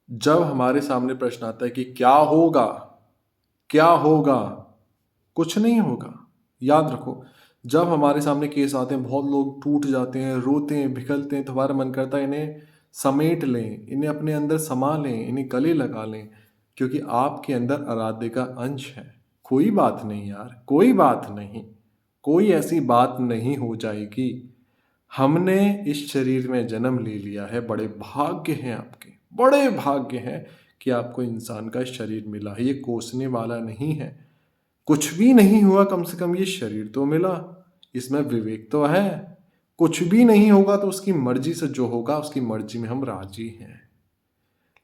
जब हमारे सामने प्रश्न आता है कि क्या होगा, क्या होगा, कुछ नहीं होगा। याद रखो, जब हमारे सामने केस आते हैं, बहुत लोग टूट जाते हैं, रोते हैं, बिखरते हैं, तो हमारा मन करता है इन्हें समेट लें, इन्हें अपने अंदर समा लें, इन्हें गले लगा लें, क्योंकि आपके अंदर आराध्य का अंश है। कोई बात नहीं यार, कोई बात नहीं, कोई ऐसी बात नहीं हो जाएगी। हमने इस शरीर में जन्म ले लिया है, बड़े भाग्य हैं आपके, बड़े भाग्य हैं कि आपको इंसान का शरीर मिला है। ये कोसने वाला नहीं है, कुछ भी नहीं हुआ, कम से कम ये शरीर तो मिला, इसमें विवेक तो है। कुछ भी नहीं होगा तो उसकी मर्जी से जो होगा उसकी मर्जी में हम राजी हैं।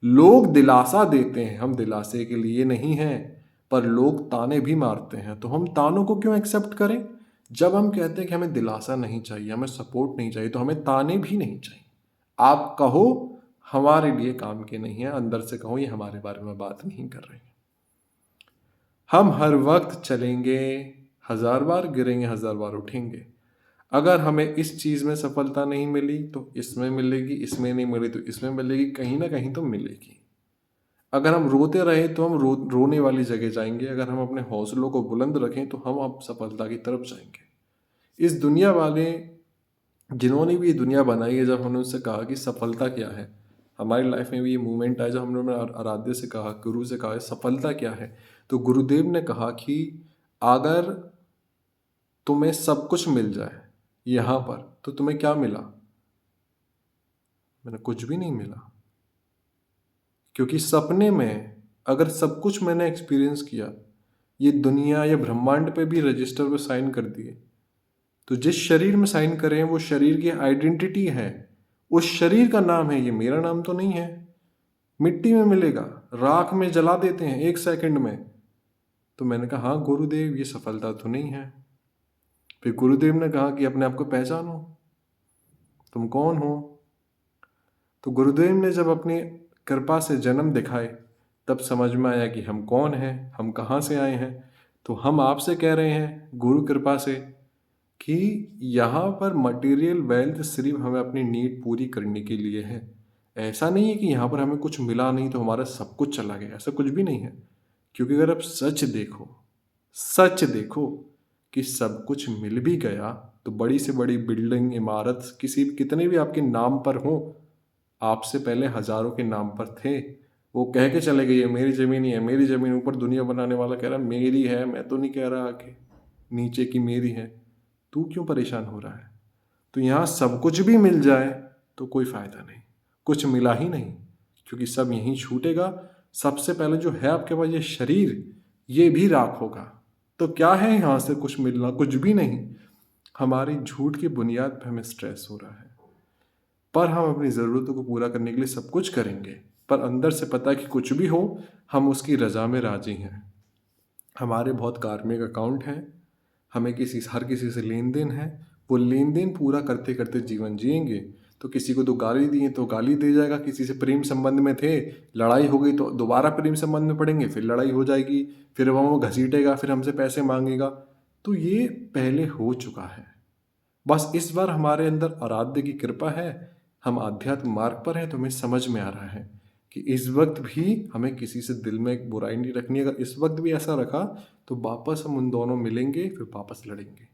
लोग दिलासा देते हैं, हम दिलासे के लिए नहीं हैं, पर लोग ताने भी मारते हैं, तो हम तानों को क्यों एक्सेप्ट करें। जब हम कहते हैं कि हमें दिलासा नहीं चाहिए, हमें सपोर्ट नहीं चाहिए, तो हमें ताने भी नहीं चाहिए। आप कहो हमारे लिए काम के नहीं है, अंदर से कहो ये हमारे बारे में बात नहीं कर रहे हैं। हम हर वक्त चलेंगे, हजार बार गिरेंगे, हजार बार उठेंगे। अगर हमें इस चीज में सफलता नहीं मिली तो इसमें मिलेगी, इसमें नहीं मिली तो इसमें मिलेगी, कहीं ना कहीं तो मिलेगी। अगर हम रोते रहे तो हम रोने वाली जगह जाएंगे, अगर हम अपने हौसलों को बुलंद रखें तो हम अब सफलता की तरफ जाएंगे। इस दुनिया वाले जिन्होंने भी ये दुनिया बनाई है, जब हमने उससे कहा कि सफलता क्या है, हमारी लाइफ में भी ये मूवमेंट आया जब हमने आराध्य से कहा, गुरु से कहा सफलता क्या है, तो गुरुदेव ने कहा कि अगर तुम्हें सब कुछ मिल जाए यहाँ पर तो तुम्हें क्या मिला। मैंने कुछ भी नहीं मिला, क्योंकि सपने में अगर सब कुछ मैंने एक्सपीरियंस किया, ये दुनिया या ब्रह्मांड पे भी रजिस्टर पे साइन कर दिए, तो जिस शरीर में साइन करे हैं वो शरीर की आइडेंटिटी है, उस शरीर का नाम है, ये मेरा नाम तो नहीं है। मिट्टी में मिलेगा, राख में जला देते हैं 1 सेकंड में। तो मैंने कहा हाँ गुरुदेव, ये सफलता तो नहीं है। फिर गुरुदेव ने कहा कि अपने आप को पहचानो, तुम कौन हो। तो गुरुदेव ने जब अपनी कृपा से जन्म दिखाए, तब समझ में आया कि हम कौन हैं, हम कहाँ से आए हैं। तो हम आपसे कह रहे हैं गुरु कृपा से कि यहाँ पर मटेरियल वेल्थ सिर्फ हमें अपनी नीड पूरी करने के लिए है। ऐसा नहीं है कि यहाँ पर हमें कुछ मिला नहीं तो हमारा सब कुछ चला गया, ऐसा कुछ भी नहीं है। क्योंकि अगर आप सच देखो, सच देखो कि सब कुछ मिल भी गया, तो बड़ी से बड़ी बिल्डिंग, इमारत, किसी कितने भी आपके नाम पर हो, आपसे पहले हजारों के नाम पर थे, वो कह के चले गए ये मेरी ज़मीन ही है, मेरी ज़मीन। ऊपर दुनिया बनाने वाला कह रहा मेरी है, मैं तो नहीं कह रहा आके नीचे की मेरी है। तू क्यों परेशान हो रहा है। तो यहाँ सब कुछ भी मिल जाए तो कोई फ़ायदा नहीं, कुछ मिला ही नहीं, क्योंकि सब यहीं छूटेगा। सबसे पहले जो है आपके पास ये शरीर, ये भी राख होगा। तो क्या है यहाँ से कुछ मिलना, कुछ भी नहीं। हमारी झूठ की बुनियाद पर हमें स्ट्रेस हो रहा है, पर हम अपनी ज़रूरतों को पूरा करने के लिए सब कुछ करेंगे, पर अंदर से पता है कि कुछ भी हो हम उसकी रज़ा में राजी हैं। हमारे बहुत कार्मिक अकाउंट हैं, हमें हर किसी से लेन देन है, वो लेन देन पूरा करते करते जीवन जिएंगे। तो किसी को तो गाली दी तो गाली दे जाएगा, किसी से प्रेम संबंध में थे, लड़ाई हो गई तो दोबारा प्रेम संबंध में पड़ेंगे, फिर लड़ाई हो जाएगी, फिर वो घसीटेगा, फिर हमसे पैसे मांगेगा। तो ये पहले हो चुका है। बस इस बार हमारे अंदर आराध्य की कृपा है, हम आध्यात्म मार्ग पर हैं, तो हमें समझ में आ रहा है कि इस वक्त भी हमें किसी से दिल में एक बुराई नहीं रखनी। अगर इस वक्त भी ऐसा रखा तो वापस हम उन दोनों मिलेंगे, फिर वापस लड़ेंगे।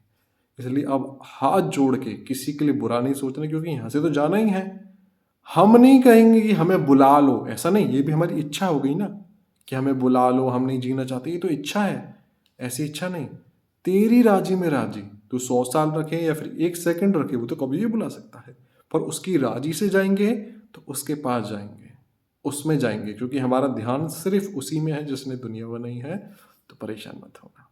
इसलिए अब हाथ जोड़ के किसी के लिए बुरा नहीं सोचना, क्योंकि यहाँ से तो जाना ही है। हम नहीं कहेंगे कि हमें बुला लो, ऐसा नहीं, ये भी हमारी इच्छा हो गई ना कि हमें बुला लो, हम नहीं जीना चाहते, ये तो इच्छा है। ऐसी इच्छा नहीं, तेरी राजी में राजी, तू 100 साल रखे या फिर 1 सेकंड रखे, वो तो कभी भी बुला सकता है। पर उसकी राजी से जाएंगे तो उसके पास जाएंगे, उसमें जाएंगे, क्योंकि हमारा ध्यान सिर्फ उसी में है जिसने दुनिया बनाई है। तो परेशान मत होना।